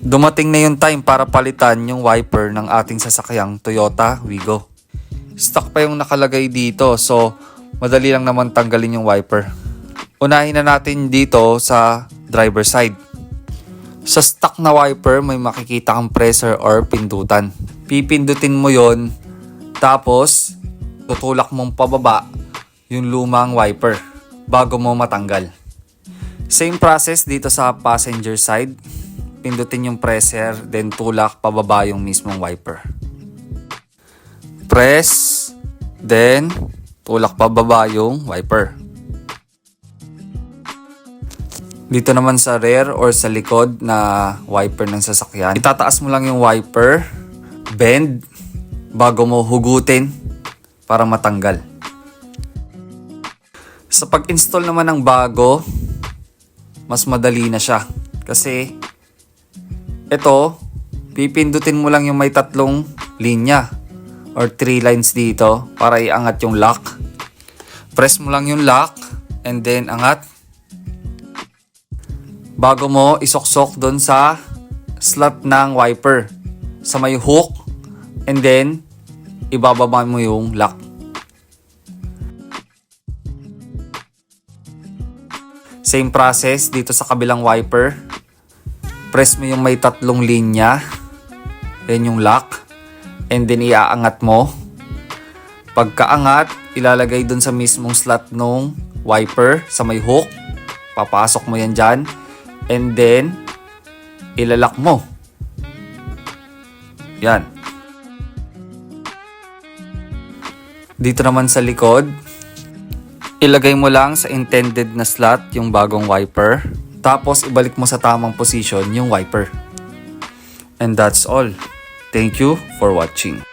Dumating na yung time para palitan yung wiper ng ating sasakyang Toyota Wigo. Stock pa yung nakalagay dito, so madali lang naman tanggalin yung wiper. Unahin na natin dito sa driver side. Sa stock na wiper, may makikita kang pressure or pindutan. Pipindutin mo yon, tapos tutulak mong pababa yung lumang wiper bago mo matanggal. Same process dito sa passenger side. Pindutin yung pressure, then tulak pababa yung mismong wiper. Press, then tulak pababa yung wiper. Dito naman sa rear or sa likod na wiper ng sasakyan, itataas mo lang yung wiper, bend, bago mo hugutin para matanggal. Sa pag-install naman ng bago, mas madali na siya. Kasi ito, pipindutin mo lang yung may tatlong linya or 3 lines dito para iangat yung lock. Press mo lang yung lock and then angat. Bago mo isoksok doon sa slot ng wiper sa may hook, and then ibababa mo yung lock. Same process dito sa kabilang wiper. Press mo yung may tatlong linya, then yung lock, and then iaangat mo. Pagkaangat, ilalagay dun sa mismong slot nung wiper sa may hook. Papasok mo yan dyan, and then ilalak mo. Yan. Dito naman sa likod, ilagay mo lang sa intended na slot yung bagong wiper. Tapos ibalik mo sa tamang position yung wiper. And that's all. Thank you for watching.